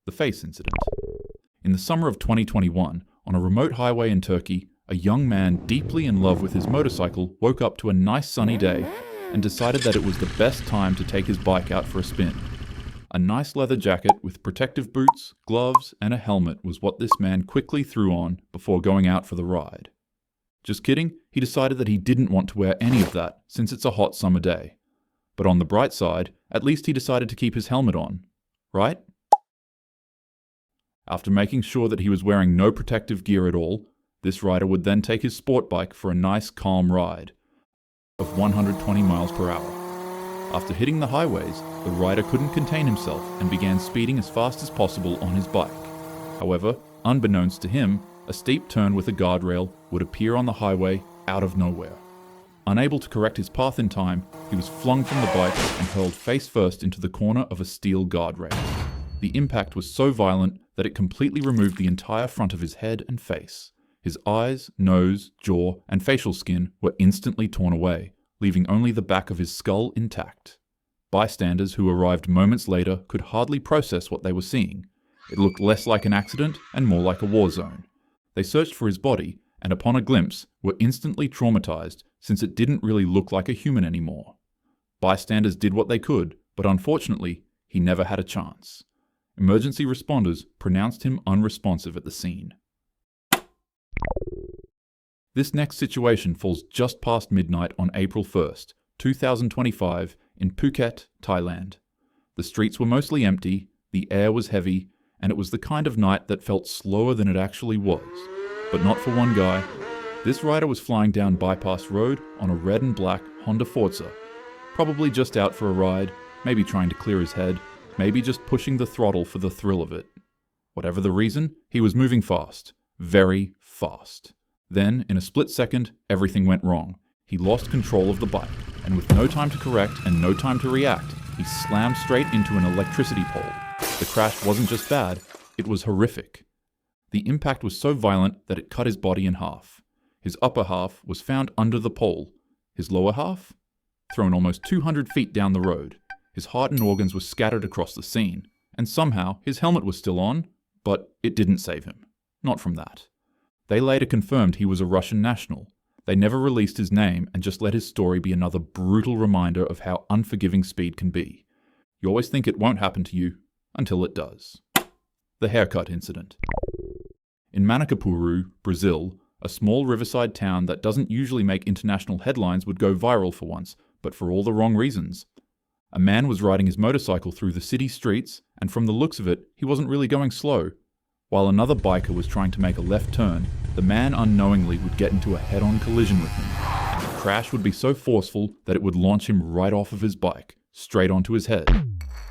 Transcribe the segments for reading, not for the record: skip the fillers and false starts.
The face incident. In the summer of 2021, on a remote highway in Turkey, a young man deeply in love with his motorcycle woke up to a nice sunny day and decided that it was the best time to take his bike out for a spin. A nice leather jacket with protective boots, gloves, and a helmet was what this man quickly threw on before going out for the ride. Just kidding, he decided that he didn't want to wear any of that since it's a hot summer day. But on the bright side, at least he decided to keep his helmet on, right? After making sure that he was wearing no protective gear at all, this rider would then take his sport bike for a nice calm ride of 120 miles per hour. After hitting the highways, the rider couldn't contain himself and began speeding as fast as possible on his bike. However, unbeknownst to him, a steep turn with a guardrail would appear on the highway out of nowhere. Unable to correct his path in time, he was flung from the bike and hurled face first into the corner of a steel guardrail. The impact was so violent that it completely removed the entire front of his head and face. His eyes, nose, jaw, and facial skin were instantly torn away, leaving only the back of his skull intact. Bystanders who arrived moments later could hardly process what they were seeing. It looked less like an accident and more like a war zone. They searched for his body, and upon a glimpse, were instantly traumatized since it didn't really look like a human anymore. Bystanders did what they could, but unfortunately, he never had a chance. Emergency responders pronounced him unresponsive at the scene. This next situation falls just past midnight on April 1st, 2025, in Phuket, Thailand. The streets were mostly empty, the air was heavy, and it was the kind of night that felt slower than it actually was. But not for one guy. This rider was flying down Bypass Road on a red and black Honda Forza, probably just out for a ride, maybe trying to clear his head, maybe just pushing the throttle for the thrill of it. Whatever the reason, he was moving fast. Very fast. Then, in a split second, everything went wrong. He lost control of the bike, and with no time to correct and no time to react, he slammed straight into an electricity pole. The crash wasn't just bad, it was horrific. The impact was so violent that it cut his body in half. His upper half was found under the pole. His lower half? Thrown almost 200 feet down the road. His heart and organs were scattered across the scene, and somehow his helmet was still on, but it didn't save him. Not from that. They later confirmed he was a Russian national. They never released his name and just let his story be another brutal reminder of how unforgiving speed can be. You always think it won't happen to you, until it does. The haircut incident. In Manacapuru, Brazil, a small riverside town that doesn't usually make international headlines would go viral for once, but for all the wrong reasons. A man was riding his motorcycle through the city streets, and from the looks of it, he wasn't really going slow. While another biker was trying to make a left turn, the man unknowingly would get into a head-on collision with him, and the crash would be so forceful that it would launch him right off of his bike, straight onto his head.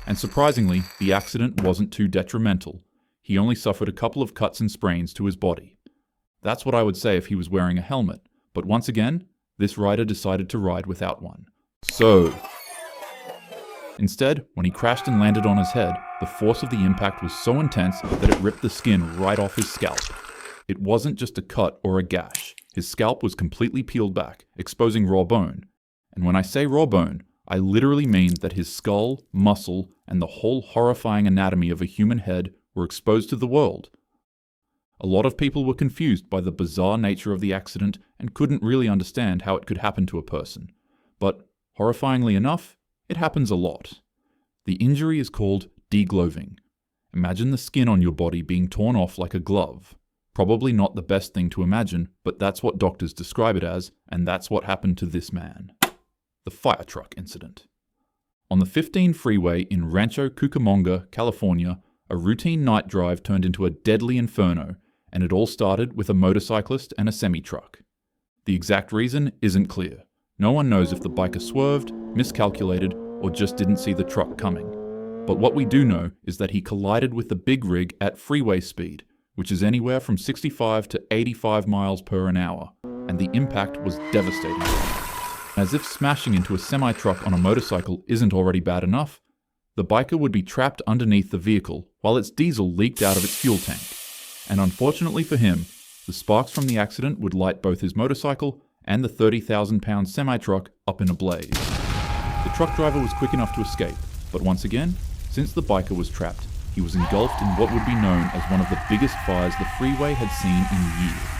And surprisingly, the accident wasn't too detrimental. He only suffered a couple of cuts and sprains to his body. That's what I would say if he was wearing a helmet, but once again, this rider decided to ride without one. Instead, when he crashed and landed on his head, the force of the impact was so intense that it ripped the skin right off his scalp. It wasn't just a cut or a gash. His scalp was completely peeled back, exposing raw bone. And when I say raw bone, I literally mean that his skull, muscle, and the whole horrifying anatomy of a human head were exposed to the world. A lot of people were confused by the bizarre nature of the accident and couldn't really understand how it could happen to a person. But, horrifyingly enough, it happens a lot. The injury is called degloving. Imagine the skin on your body being torn off like a glove. Probably not the best thing to imagine, but that's what doctors describe it as, and that's what happened to this man. The firetruck incident. On the 15 freeway in Rancho Cucamonga, California, a routine night drive turned into a deadly inferno, and it all started with a motorcyclist and a semi-truck. The exact reason isn't clear. No one knows if the biker swerved, miscalculated, or just didn't see the truck coming. But what we do know is that he collided with the big rig at freeway speed, which is anywhere from 65 to 85 miles per hour, and the impact was devastating. As if smashing into a semi-truck on a motorcycle isn't already bad enough, the biker would be trapped underneath the vehicle while its diesel leaked out of its fuel tank. And unfortunately for him, the sparks from the accident would light both his motorcycle and the 30,000-pound semi-truck up in a blaze. The truck driver was quick enough to escape, but once again, since the biker was trapped, he was engulfed in what would be known as one of the biggest fires the freeway had seen in years.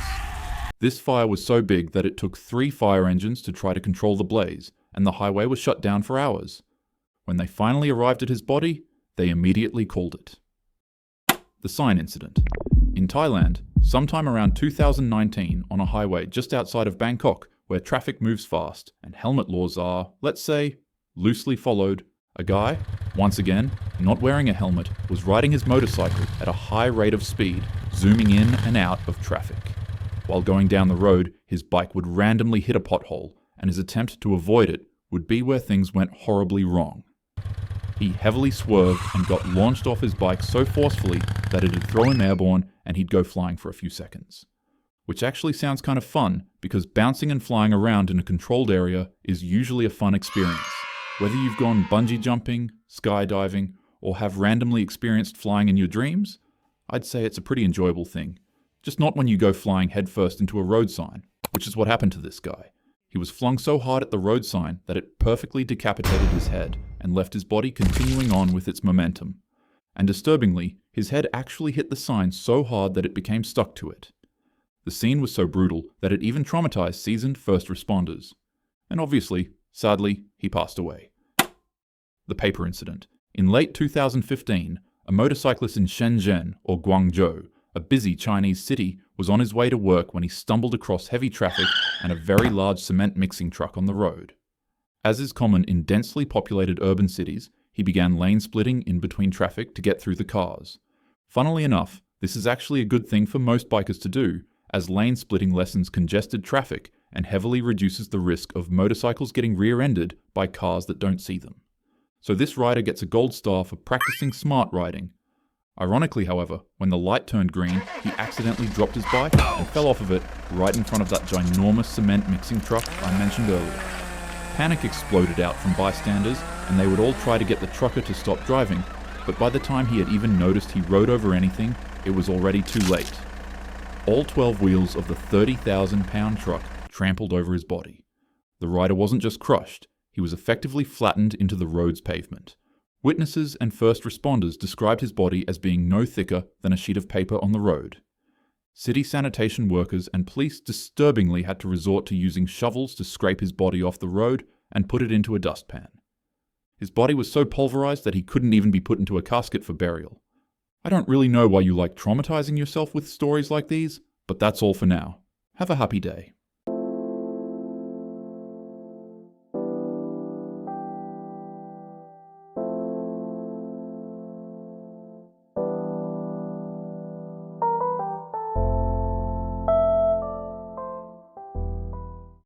This fire was so big that it took 3 fire engines to try to control the blaze, and the highway was shut down for hours. When they finally arrived at his body, they immediately called it. The sign incident. In Thailand, sometime around 2019, on a highway just outside of Bangkok, where traffic moves fast and helmet laws are, let's say, loosely followed, a guy, once again, not wearing a helmet, was riding his motorcycle at a high rate of speed, zooming in and out of traffic. While going down the road, his bike would randomly hit a pothole, and his attempt to avoid it would be where things went horribly wrong. He heavily swerved and got launched off his bike so forcefully that it'd throw him airborne and he'd go flying for a few seconds. Which actually sounds kind of fun, because bouncing and flying around in a controlled area is usually a fun experience. Whether you've gone bungee jumping, skydiving, or have randomly experienced flying in your dreams, I'd say it's a pretty enjoyable thing. Just not when you go flying headfirst into a road sign, which is what happened to this guy. He was flung so hard at the road sign that it perfectly decapitated his head and left his body continuing on with its momentum. And disturbingly, his head actually hit the sign so hard that it became stuck to it. The scene was so brutal that it even traumatized seasoned first responders. And obviously, sadly, he passed away. The paper incident. In late 2015, a motorcyclist in Shenzhen, or Guangzhou, a busy Chinese city, was on his way to work when he stumbled across heavy traffic and a very large cement mixing truck on the road. As is common in densely populated urban cities, he began lane splitting in between traffic to get through the cars. Funnily enough, this is actually a good thing for most bikers to do, as lane splitting lessens congested traffic and heavily reduces the risk of motorcycles getting rear-ended by cars that don't see them. So this rider gets a gold star for practicing smart riding. Ironically, however, when the light turned green, he accidentally dropped his bike and fell off of it right in front of that ginormous cement mixing truck I mentioned earlier. Panic exploded out from bystanders, and they would all try to get the trucker to stop driving, but by the time he had even noticed he rode over anything, it was already too late. All 12 wheels of the 30,000-pound truck trampled over his body. The rider wasn't just crushed, he was effectively flattened into the road's pavement. Witnesses and first responders described his body as being no thicker than a sheet of paper on the road. City sanitation workers and police disturbingly had to resort to using shovels to scrape his body off the road and put it into a dustpan. His body was so pulverized that he couldn't even be put into a casket for burial. I don't really know why you like traumatizing yourself with stories like these, but that's all for now. Have a happy day.